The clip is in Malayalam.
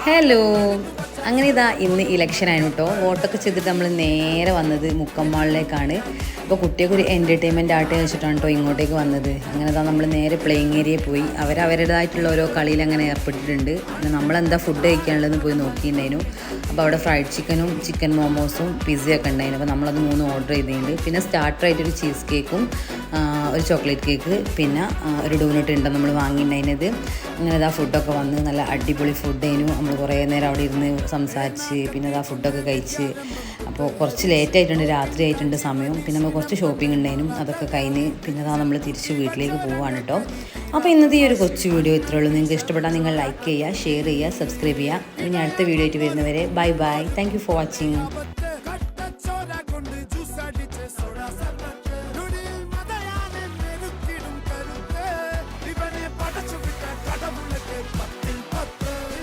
ഹലോ, അങ്ങനെ ഇതാ ഇന്ന് ഇലക്ഷൻ ആയിരുന്നു കേട്ടോ. വോട്ടൊക്കെ ചെയ്തിട്ട് നമ്മൾ നേരെ വന്നത് മുക്കം മാളിലേക്കാണ്. അപ്പോൾ കുട്ടിയൊക്കെ ഒരു എൻ്റർടൈൻമെൻറ്റ് ആയിട്ട് വെച്ചിട്ടാണ് കേട്ടോ ഇങ്ങോട്ടേക്ക് വന്നത്. അങ്ങനെ ഇതാ നമ്മൾ നേരെ പ്ലേയിങ് ഏരിയയിൽ പോയി അവരവരുടേതായിട്ടുള്ള ഓരോ കളിയിൽ അങ്ങനെ ഏർപ്പെട്ടിട്ടുണ്ട്. പിന്നെ നമ്മളെന്താ ഫുഡ് കഴിക്കാനുള്ളതെന്ന് പോയി നോക്കിയിട്ടുണ്ടായിരുന്നു. അപ്പോൾ അവിടെ ഫ്രൈഡ് ചിക്കനും ചിക്കൻ മോമോസും പിസ്സയൊക്കെ ഉണ്ടായിരുന്നു. അപ്പോൾ നമ്മളത് 3 ഓർഡർ ചെയ്തിട്ടുണ്ട്. പിന്നെ സ്റ്റാർട്ടറായിട്ടൊരു ചീസ് കേക്കും ഒരു ചോക്ലേറ്റ് കേക്ക് പിന്നെ ഒരു ഡോനട്ട് ഉണ്ടെന്ന് നമ്മൾ വാങ്ങിയിട്ടുണ്ടായിരുന്നത്. അങ്ങനെ ഇതാ ഫുഡൊക്കെ വന്ന് നല്ല അടിപൊളി ഫുഡേനു. നമ്മൾ കുറേ നേരം അവിടെ ഇരുന്ന് സംസാരിച്ച് പിന്നെ ഇതാ ഫുഡൊക്കെ കഴിച്ച്. അപ്പോൾ കുറച്ച് ലേറ്റ് ആയിട്ടുണ്ട്, രാത്രി ആയിട്ടുണ്ട് സമയം. പിന്നെ നമ്മൾ കുറച്ച് ഷോപ്പിംഗ് ഉണ്ടായിരുന്നു, അതൊക്കെ കഴിഞ്ഞ് പിന്നെ ഇതാ നമ്മൾ തിരിച്ച് വീട്ടിലേക്ക് പോവാണ് കേട്ടോ. അപ്പോൾ ഇന്നത്തെ ഈ ഒരു കൊച്ചു വീഡിയോ ഇത്രയേ ഉള്ളൂ. നിങ്ങൾക്ക് ഇഷ്ടപ്പെട്ടാൽ നിങ്ങൾ ലൈക്ക് ചെയ്യുക, ഷെയർ ചെയ്യുക, സബ്സ്ക്രൈബ് ചെയ്യുക. ഇനി അടുത്ത വീഡിയോ ആയിട്ട് വരുന്നവരെ bye bye. Thank you for watching.